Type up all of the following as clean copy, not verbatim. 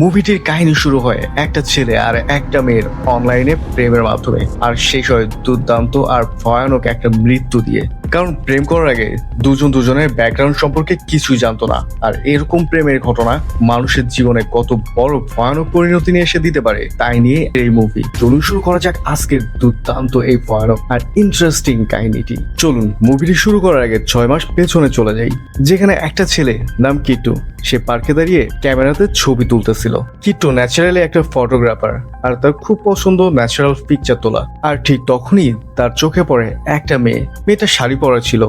মুভিটির কাহিনী শুরু হয় একটা ছেলে আর একটা মেয়ের অনলাইনে প্রেমের মাধ্যমে, আর শেষ হয় দুর্দান্ত আর ভয়ানক একটা মৃত্যু দিয়ে। কারণ প্রেম করার আগে দুজন দুজনের ব্যাকগ্রাউন্ড সম্পর্কে কিছুই জানতো না, আর এরকম প্রেমের ঘটনা মানুষের জীবনে কত বড় ভয়ানক পরিণতি নিয়ে এসে দিতে পারে তাই নিয়ে এই মুভি। চলুন শুরু করা যাক আজকের দুর্দান্ত এই ভয়ানক আর ইন্টারেস্টিং কাহিনীটি। চলুন মুভিটি শুরু করার আগে 6 মাস পেছনে চলে যাই, যেখানে একটা ছেলে নাম কিট্টু, সে পার্কে দাঁড়িয়ে ক্যামেরাতে ছবি তুলতেছিল। কিট্টু ন্যাচারালি একটা ফটোগ্রাফার, আর তার খুব পছন্দ ন্যাচারাল পিকচার তোলা। আর ঠিক তখনই তার চোখে পড়ে একটা মেয়েটা শাড়ি পরা ছিল,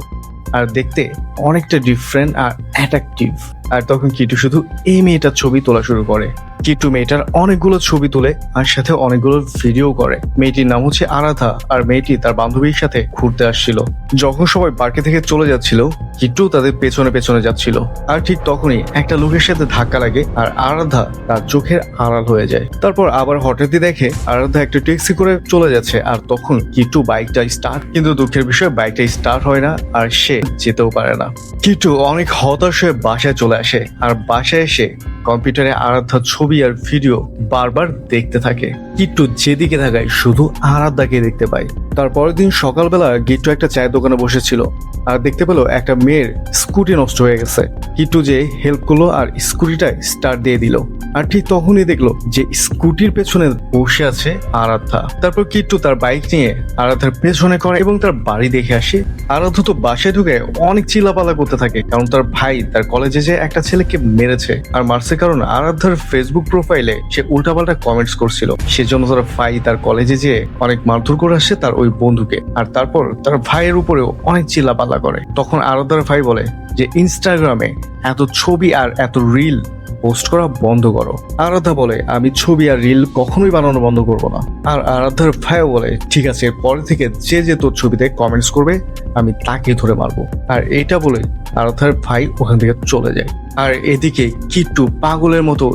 আর দেখতে অনেকটা ডিফারেন্ট আর অ্যাট্রাকটিভ। আর তখন কিট্টু শুধু এই মেয়েটার ছবি তোলা শুরু করে। কিট্টু মেয়েটার অনেকগুলো ছবি তুলে আর সাথে অনেকগুলো ভিডিও করে। মেয়েটির নাম হচ্ছে আরাধা, আর মেয়েটি তার বান্ধবীর সাথে ঘুরতে আসছিল। যখন সবাই পার্কে থেকে চলে যাচ্ছিল, কিট্টু তাদের পেছনে পেছনে যাচ্ছিল। আর ঠিক তখনই একটা লোকের সাথে ধাক্কা লাগে, আর আরাধা তার চোখের আড়াল হয়ে যায়। তারপর আবার হঠাৎই দেখে আরাধা একটা ট্যাক্সি করে চলে যাচ্ছে, আর তখন কিট্টু বাইকটা স্টার্ট, কিন্তু দুঃখের বিষয় বাইকটা স্টার্ট হয় না, আর সে যেতেও পারে না। কিট্টু অনেক হতাশ হয়ে বাসায় চলে আসে, আর বাসায় এসে কম্পিউটারে আরাধ্যার ছবি আর ভিডিও বারবার দেখতে থাকে। কিট্টু যেদিকে তাকায় শুধু আরাধ্যাকে দেখতে পায়। তারপরের দিন সকালবেলা কিট্টু একটা চায়ের দোকানে বসেছিল, আর দেখতে পেলো একটা মেয়ের স্কুটি নষ্ট হয়ে গেছে। কিট্টু যে হেল্প করলো আর স্কুটিটা স্টার্ট দিয়ে দিল, আর ঠিক তখনই দেখলো যে স্কুটির পেছনে বসে আছে আরাধ্যা। তারপর কিট্টু তার বাইক নিয়ে আরাধ্যার পেছনে করে এবং তার বাড়ি দেখে আসে। আরাধ্যা তো বাসায় ঢুকে অনেক চিল্লাপালা করতে থাকে, কারণ তার ভাই তার কলেজে যে একটা ছেলেকে মেরেছে, আর মারছে কারণ আরাধ্যার ফেসবুক প্রোফাইলে সে উল্টাপাল্টা কমেন্টস করছিল। সেজন্য তার ভাই তার কলেজে যেয়ে অনেক মারধর করে আসে তার ওই বন্ধুকে, আর তারপর তার ভাইয়ের উপরেও অনেক চিল্লাপাল্লা করে। তখন আরাধ্যার ভাই বলে যে ইনস্টাগ্রামে এত ছবি আর এত রিল পোস্ট করা বন্ধ করো। আরাধ্যা বলে আমি ছবি আর রিল কখনোই বানানো বন্ধ করবো না। আর আরাধ্যার ভাইও বলে ঠিক আছে, পরে থেকে যে তোর ছবিতে কমেন্টস করবে আমি তাকে ধরে মারবো। আর এটা বলে আরাধ্যার ভাই ওখান থেকে চলে যায়। আর এদিকে কিট্টু পাগলের মতো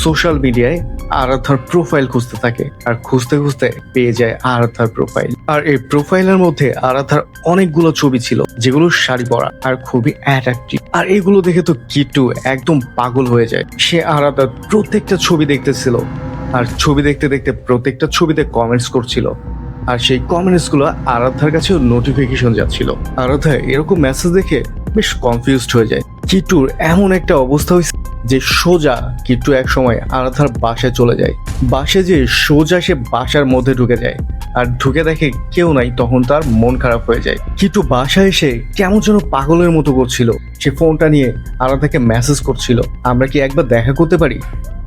সোশ্যাল মিডিয়ায় আরাধ্যার প্রোফাইল খুঁজতে থাকে, আর খুঁজতে খুঁজতে পেয়ে যায় আরাধ্যার প্রোফাইল। আর এই প্রোফাইলের মধ্যে আরাধ্যার অনেকগুলো ছবি ছিল যেগুলো শাড়ি পরা আর খুবই অ্যাট্রাকটিভ। আর এগুলো দেখে তো কিট্টু একদম পাগল হয়ে যায়। সে আরাধ্যার প্রত্যেকটা ছবি দেখতেছিল, আর ছবি দেখতে দেখতে প্রত্যেকটা ছবিতে কমেন্টস করছিল, আর সেই কমেন্টস গুলো আরাধ্যার কাছে নোটিফিকেশন যাচ্ছিল। আরাধ্যা এরকম মেসেজ দেখে বেশ কনফিউজড হয়ে যায়। কিট্টুর এমন একটা অবস্থা হয়েছে যে সোজা কিট্টু এক সময় আরাধ্যার বাসায় চলে যায়। বাসায় যে সোজা সে বাসার মধ্যে ঢুকে যায়, আর ঢুকে দেখে কেউ নাই। তখন তার মন খারাপ হয়ে যায়। কিট্টু বাসায় এসে কেমন যেন পাগলের মতো করছিল। সে ফোনটা নিয়ে আরাধ্যাকে মেসেজ করছিল, আমরা কি একবার দেখা করতে পারি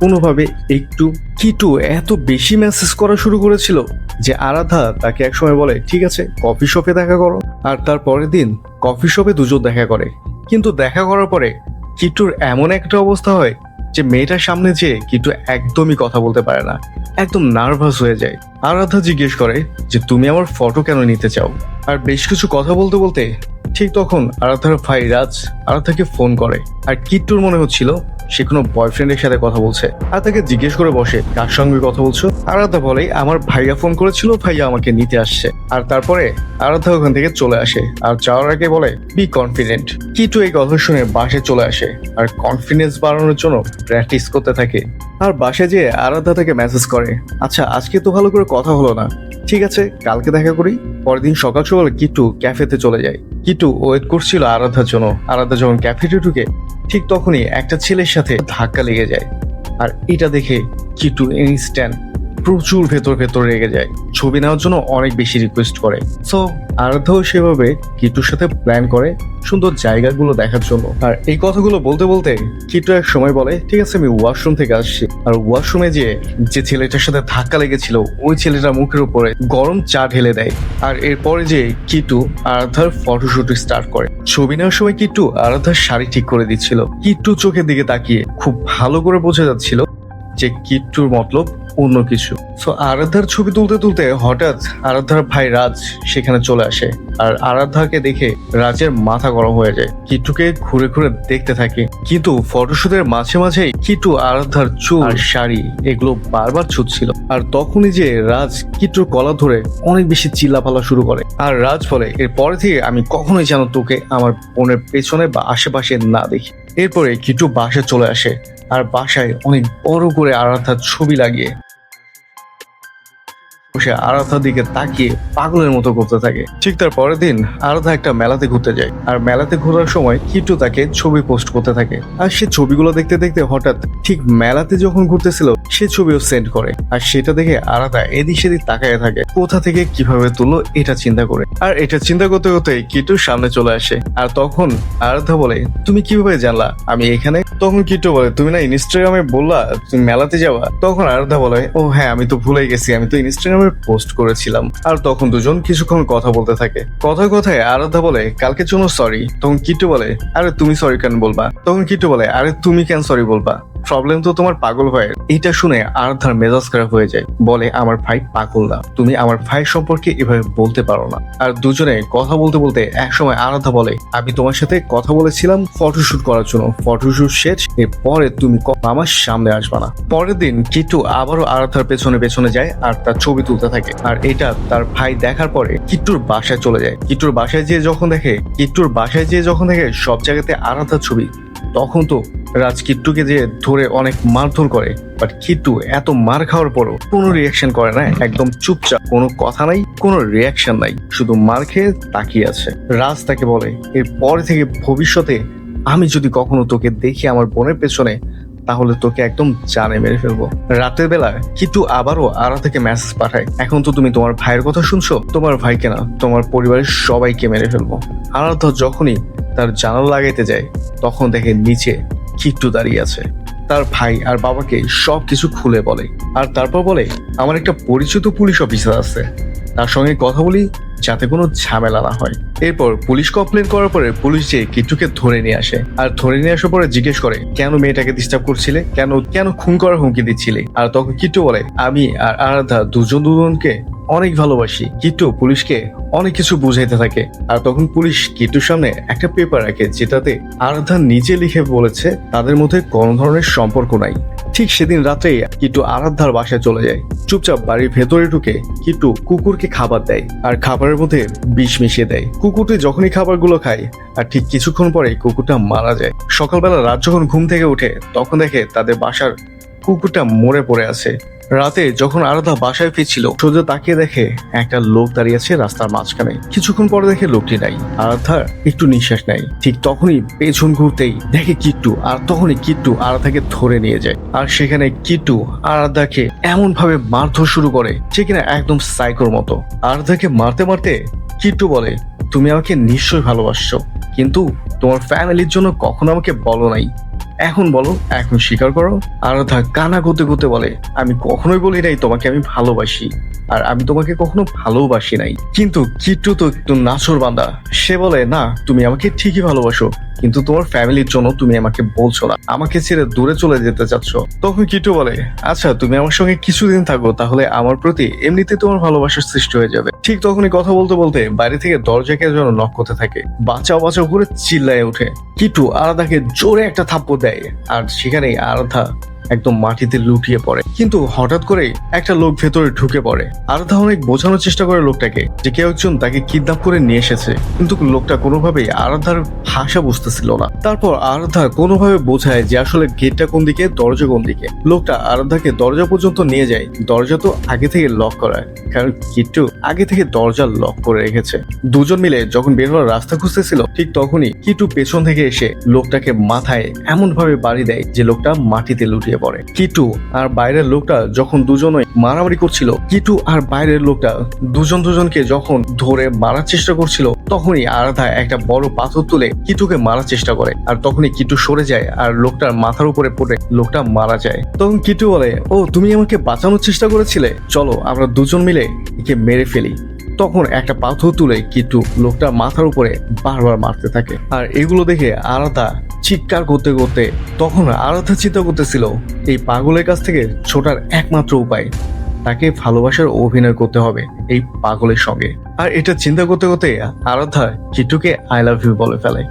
কোনোভাবে একটু। কিট্টু এত বেশি মেসেজ করা শুরু করেছিল যে আরাধ্যা তাকে একসময় বলে ঠিক আছে কফি শপে দেখা করো। আর তার পরের দিন কফি শপে দুজন দেখা করে, কিন্তু দেখা করার পরে কিট্টুর এমন একটা অবস্থা হয় যে মেয়েটার সামনে যেয়ে কিট্টু একদমই কথা বলতে পারে না, একদম নার্ভাস হয়ে যায়। আরাধ্যা জিজ্ঞেস করে যে তুমি আমার ফটো কেন নিতে চাও। আর বেশ কিছু কথা বলতে বলতে ঠিক তখন আরাধ্যার ভাই রাজ আরাধ্যাকে ফোন করে, আর কিট্টুর মনে হচ্ছিল সে কোনো বয়ফ্রেন্ডের সাথে কথা বলছে। আর তাকে জিজ্ঞেস করে বসে কার সঙ্গে কথা বলছো। আরাধ্যা বলে আমার ভাইয়া ফোন করেছিল, ভাইয়া আমাকে নিতে আসছে। আর তারপরে আরাধ্যা ওখান থেকে চলে আসে, আর যাওয়ার আগে বলে বি কনফিডেন্ট। কিট্টু এই কথা শুনে বাসে চলে আসে, আর কনফিডেন্স বাড়ানোর জন্য প্র্যাকটিস করতে থাকে। আর বাসে যেয়ে আরাধ্যা তাকে মেসেজ করে আচ্ছা আজকে তো ভালো করে কথা হলো না, ঠিক আছে কালকে দেখা করি। পরের দিন সকাল সকাল কিট্টু ক্যাফেতে চলে যায়। কিট্টু ওয়েট করছিল আরাধ্যার জন্য। আরাধ্যা যখন ক্যাফেতে ঢুকে ঠিক তখনই একটা ছেলের সাথে ধাক্কা লেগে যায়, আর এটা দেখে কিট্টু ইনস্ট্যান্ট প্রচুর ভেতর রেগে যায়। ছবি নেওয়ার জন্য অনেক বেশি রিকোয়েস্ট করে। সো আরাধ্যাও সেভাবে কিট্টুর সাথে প্ল্যান করে সুন্দর জায়গাগুলো দেখার জন্য। আর এই কথাগুলো বলতে বলতে কিট্টু এক সময় বলে ঠিক আছে আমি ওয়াশরুম থেকে আসছি। আর ওয়াশরুমে যে ছেলেটার সাথে ধাক্কা লেগেছিল ওই ছেলেটার মুখের উপরে গরম চা ঢেলে দেয়। আর এরপরে যে কিট্টু আরাধ্যার ফটোশুট স্টার্ট করে। ছবি নেওয়ার সময় কিট্টু আরাধ্যার শাড়ি ঠিক করে দিচ্ছিল। কিট্টু চোখের দিকে তাকিয়ে খুব ভালো করে বোঝা যাচ্ছিল যে কিট্টুর মতলব অন্য কিছু। সো আরাধ্যার ছবি তুলতে তুলতে হঠাৎ আরাধ্যার ভাই রাজ সেখানে চলে আসে, আর আরাধ্যাকে দেখে রাজের মাথা গরম হয়ে যায়। কিট্টুকে ঘুরে ঘুরে দেখতে থাকে, কিন্তু ফটোশুটের মাঝে মাঝেই কিট্টু আরাধ্যার চুল আর শাড়ি এগুলো বারবার ছুঁচ্ছিল। আর তখনই যে রাজ কিট্টুর কলা ধরে অনেক বেশি চিল্লাপালা শুরু করে। আর রাজ বলে এরপরে থেকে আমি কখনোই যেন তোকে আমার বোনের পেছনে বা আশেপাশে না দেখি। এরপরে কিট্টু বাসে চলে আসে, আর বাসায় অনেক বড় করে আরাধ্যার ছবি লাগিয়ে বসে আরাধ্যার দিকে তাকিয়ে পাগলের মতো করতে থাকে। ঠিক তার পরের দিন আরাধ্যা একটা মেলাতে ঘুরতে যায়, আর মেলাতে ঘোরার সময় কিট্টু তাকে ছবি পোস্ট করতে থাকে। আর সে ছবিগুলো দেখতে দেখতে হঠাৎ ঠিক মেলাতে যখন ঘুরতেছিল সে ছবিও সেন্ড করে, আর সেটা দেখে আরাধ্যা এদিক সেদিক তাকায় থাকে কোথা থেকে কিভাবে তুললো এটা চিন্তা করে। আর এটা চিন্তা করতে করতে কিট্টুর সামনে চলে আসে, আর তখন আরাধ্যা বলে, তুমি কিভাবে জানলা আমি এখানে? তখন কিট্টু বলে, তুমি না ইনস্টাগ্রামে বললা তুমি মেলাতে যাওয়া। তখন আরাধ্যা বলে, ও হ্যাঁ আমি তো ভুলে গেছি, আমি তো ইনস্টাগ্রামে পোস্ট করেছিলাম। আর তখন দুজন কিছুক্ষণ কথা বলতে থাকে। কথায় কথায় আরাধ্যা বলে, কালকের জন্য সরি। তখন কিট্টু বলে, আরে তুমি সরি কেন বলবা? তখন কিট্টু বলে, আরে তুমি কেন সরি বলবা? প্রবলেম তো তোমার পাগল ভাইয়ের। এটা শুনে আরাধ্যার মেজাজ খারাপ হয়ে যায়, বলে আমার ভাই পাগল না, তুমি আমার ভাই সম্পর্কে এভাবে বলতে পারো না। আর দুজনে কথা বলতে বলতে একসময় আরাধ্যা বলে, আমি তোমার সাথে কথা বলেছিলাম ফটোশুট করার জন্য, ফটোশুট শেষ, এরপরে তুমি আমার সামনে আসবা না। পরের দিন কিট্টু আবারও আরাধ্যার পেছনে পেছনে যায় আর তার ছবি তুলতে থাকে। আর এটা তার ভাই দেখার পরে কিট্টুর বাসায় চলে যায়। কিট্টুর বাসায় যেয়ে যখন দেখে সব জায়গাতে আরাধ্যার ছবি, তখন তো রাজ কিট্টুকে যে ধরে অনেক মারধর করে, বাট কিট্টু এত মার খাওয়ার পরও কোনো রিয়াকশন করে না, একদম চুপচাপ, কোনো কথা নাই, কোনো রিয়াকশন নাই, শুধু মার খেয়ে তাকিয়ে আছে। রাজ তাকে বলে, এরপর থেকে ভবিষ্যতে আমি যদি কখনো তোকে দেখি আমার বোনের পেছনে, তাহলে তোকে একদম জানে মেরে ফেলবো। রাতের বেলা কিট্টু আবারও আরাধ্যাকে মেসেজ পাঠায়, এখন তো তুমি তোমার ভাইয়ের কথা শুনছো, তোমার ভাইকে না তোমার পরিবারের সবাইকে মেরে ফেলবো। আরাধ্যা যখনই তার জানালা লাগাইতে যায় তখন দেখে নিচে কিট্টু দাঁড়িয়ে আছে। তার ভাই আর বাবাকে সবকিছু খুলে বলে, আর তারপর বলে, আমার একটা পরিচিত পুলিশ অফিসার আছে, তার সঙ্গে কথা বলি যাতে কোনো ঝামেলা না হয়। এরপর পুলিশ কমপ্লেন করার পরে পুলিশ যে কিট্টুকে ধরে নিয়ে আসে, আর ধরে নিয়ে আসার পরে জিজ্ঞেস করে, কেন মেয়েটাকে ডিস্টার্ব করছিলে, কেন কেন খুন করার হুমকি দিচ্ছিলে? আর তখন কিট্টু বলে, আমি আর আরাধ্যা দুজনকে অনেক ভালোবাসি। কিট্টু পুলিশকে অনেক কিছু বুঝাইতে থাকে। আর তখন পুলিশ কিট্টুর সামনে একটা পেপার রাখে যেটাতে আরাধ্যা নিজে লিখে বলেছে তাদের মধ্যে কোনো ধরনের সম্পর্ক নাই। ঠিক সেদিন রাত্রে কিট্টু আরাধ্যার বাসায় চলে যায়। চুপচাপ বাড়ির ভেতরে ঢুকে কিট্টু কুকুরকে খাবার দেয়, আর খাবারের মধ্যে বিষ মিশিয়ে দেয়। কুকুরটি যখনই খাবারগুলো খায়, আর ঠিক কিছুক্ষণ পরে কুকুরটা মারা যায়। সকালবেলা রাত যখন ঘুম থেকে ওঠে তখন দেখে তাদের বাসার কুকুরটা মরে পড়ে আছে। রাতে যখন আরাধ্যা বাসায় ফিরছিল সোজা তাকিয়ে দেখে একটা লোক দাঁড়িয়ে আছে রাস্তার মাঝখানে। কিছুক্ষণ পরে দেখে লোকটি নাই। আরাধ্যা একটু নিঃশ্বাস নেয়, ঠিক তখনই পেছন ঘুরতেই দেখে কিট্টু, আর তখনই কিট্টু আরাধ্যাকে ধরে নিয়ে যায়। আর সেখানে কিট্টু আরাধ্যাকে এমন ভাবে মারধর শুরু করে যে কিনা একদম সাইকোর মতো। আরাধ্যাকে মারতে মারতে কিট্টু বলে, তুমি আমাকে নিশ্চয়ই ভালোবাসছো, কিন্তু তোমার ফ্যামিলির জন্য কখনো আমাকে বলো নাই, এখন বলো, এখন স্বীকার করো। আরাধ্যা কানা করতে করতে বলে, আমি কখনোই বলি নাই তোমাকে আমি ভালোবাসি, আর আমি তোমাকে কখনো ভালোবাসি নাই। কিন্তু কিট্টু তো একটু নাছর বান্দা, সে বলে, না তুমি আমাকে ঠিকই ভালোবাসো, কিন্তু তোমার ফ্যামিলির জন্য তুমি আমাকে বলছো না, আমাকে ছেড়ে দূরে চলে যেতে চাচ্ছ। তখন কিট্টু বলে, আচ্ছা তুমি আমার সঙ্গে কিছুদিন থাকো, তাহলে আমার প্রতি এমনিতে তোমার ভালোবাসার সৃষ্টি হয়ে যাবে। ঠিক তখনই কথা বলতে বলতে বাইরে থেকে দরজাকে যেন নক করতে থাকে। বাঁচাও বাঁচাও করে চিল্লায় ওঠে। কিট্টু আরাধ্যাকে জোরে একটা থাপ্পড় দেয়, আর সেখানেই আরাধ্যা একদম মাটিতে লুটিয়ে পড়ে। কিন্তু হঠাৎ করে একটা লোক ভেতরে ঢুকে পড়ে। আরাধ্যা অনেক বোঝানোর চেষ্টা করে লোকটাকে যে কেউ একজন তাকে কিডন্যাপ করে নিয়ে এসেছে, কিন্তু লোকটা কোনোভাবেই আরাধ্যার ভাষা বুঝতেছিল না। তারপর আরাধ্যা কোনোভাবে বোঝায় যে আসলে গেটটা কোন দিকে, দরজা কোন দিকে। লোকটা আরাধ্যাকে দরজা পর্যন্ত নিয়ে যায়। দরজা তো আগে থেকে লক করা, কারণ কিট্টু আগে থেকে দরজা লক করে রেখেছে। দুজন মিলে যখন বের হওয়ার রাস্তা খুঁজতেছিল ঠিক তখনই কিট্টু পেছন থেকে এসে লোকটাকে মাথায় এমন ভাবে বাড়ি দেয় যে লোকটা মাটিতে লুটিয়ে পড়ে। কিট্টু আর বাইরের লোকটা যখন দুজনে মারামারি করছিল, কিট্টু আর বাইরের লোকটা দুজনকে যখন ধরে মারার চেষ্টা করছিল, তখনই আরাধ্যা একটা বড় পাথর তুলে কিট্টুকে মারার চেষ্টা করে। আর তখনই কিট্টু সরে যায় আর লোকটার মাথার উপরে পড়ে লোকটা মারা যায়। তখন কিট্টু বলে, ও তুমি আমাকে বাঁচানোর চেষ্টা করেছিলে, চলো আমরা দুজন মিলে একে মেরে ফেলি। তখন একটা পাথর তুলে কিট্টু লোকটার মাথার উপরে বারবার মারতে থাকে। আর এগুলো দেখে আরাধ্যা চিৎকার করতে করতে, তখন আরাধ্যা চিন্তা করতেছিল এই পাগলের কাছ থেকে ছোটার একমাত্র উপায় তাকে ভালোবাসার অভিনয় করতে হবে এই পাগলের সঙ্গে। আর এটা চিন্তা করতে করতে আরাধ্যা কিট্টুকে আই লাভ ইউ বলে ফেলে।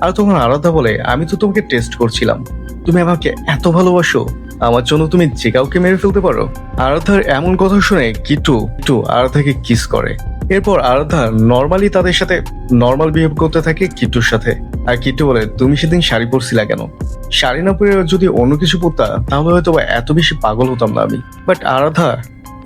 আর তখন আরাধ্যা বলে, আমি তো তোমাকে টেস্ট করছিলাম, তুমি আমাকে এত ভালোবাসো, আমার জন্য তুমি যে কাউকে মেরে ফেলতে পারো। আরাধ্যার এমন কথা শুনে কিট্টু আরাধ্যাকে কিস করে। এরপর আরাধ্যা নর্মালি তাদের সাথে নর্মাল বিহেভ করতে থাকে কিট্টুর সাথে। আর কিট্টু বলে, তুমি সেদিন শাড়ি পরছিলা কেন? শাড়ি না পরে যদি অন্য কিছু পরতা তাহলে হয়তো বা এত বেশি পাগল হতাম না আমি। বাট আরাধা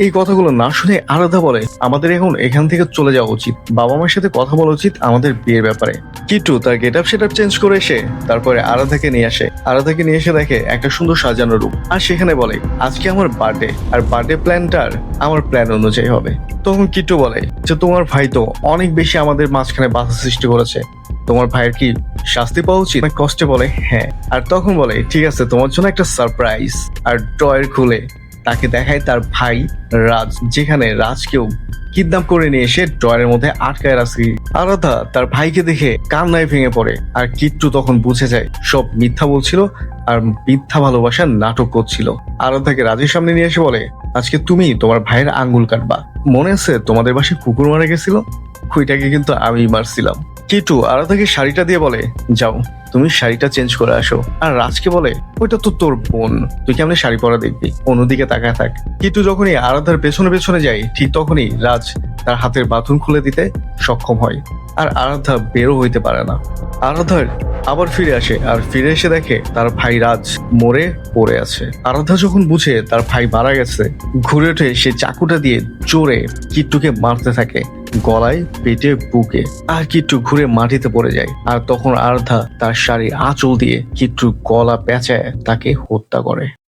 এই কথাগুলো না শুনে আরাধা বলে, আমাদের এখন এখান থেকে চলে যাওয়া উচিত, বাবা মার সাথে কথা বলা উচিত আমাদের বিয়ের ব্যাপারে। কিট্টু তার get up set up change করে এসে তারপরে আরাধাকে নিয়ে আসে। আরাধাকে নিয়ে এসে দেখে একটা সুন্দর সাজানো রূপ, আর সেখানে বলে, আজকে আমার বার্থডে, আর বার্থডে প্ল্যানটার আমার প্ল্যান অনুযায়ী হবে। তখন কিট্টু বলে যে, তোমার ভাই তো অনেক বেশি আমাদের মাঝখানে বাধা সৃষ্টি করেছে, তোমার ভাইয়ের কি শাস্তি পাওয়া উচিত? অনেক কষ্টে বলে হ্যাঁ। আর তখন বলে, ঠিক আছে, তোমার জন্য একটা সারপ্রাইজ। আর ড্রয়ার খুলে তাকে দেখায় তার ভাই রাজ, যেখানে রাজকেও কিডন্যাপ করে নিয়ে এসে ড্রয়ারের মধ্যে আটকায় রাখি। আরাধা তার ভাইকে দেখে কান্নায় ভেঙে পড়ে, আর কিট্টু তখন বুঝে যায় সব মিথ্যা বলছিল আর মিথ্যা ভালোবাসার নাটক করছিল। আরাধাকে রাজের সামনে নিয়ে এসে বলে, আজকে তুমি তোমার ভাইয়ের আঙ্গুল কাটবা, মনে আছে তোমাদের বাসায় কুকুর মারা গেছিল? ওইটাকে কিন্তু আমি মারছিলাম। কিট্টু আরাধাকে শাড়িটা দিয়ে বলে, যাও তুমি শাড়িটা চেঞ্জ করে আসো। আর রাজকে বলে, ওইটা তো তোর বোন, তুই কেমন শাড়ি পরা দেখবি, অন্যদিকে তাকায় থাক। কিট্টু যখনই আরাধার পেছনে পেছনে যায়, ঠিক তখনই রাজ তার হাতের বাঁধন খুলে দিতে সক্ষম হয়, আর আরাধা বেরো হইতে পারে না। আরাধার আবার ফিরে আসে, আর ফিরে এসে দেখে তার ভাই রাজ মরে পড়ে আছে। আরাধা যখন বুঝে তার ভাই মারা গেছে, ঘুরে উঠে সে চাকুটা দিয়ে জোরে কিট্টুকে মারতে থাকে, গলায়, পেটে, বুকে। আর কিট্টু ঘুরে মাটিতে পড়ে যায়। আর তখন আরাধা তার শাড়ির আঁচল দিয়ে কিট্টুর গলা পেঁচায় তাকে হত্যা করে।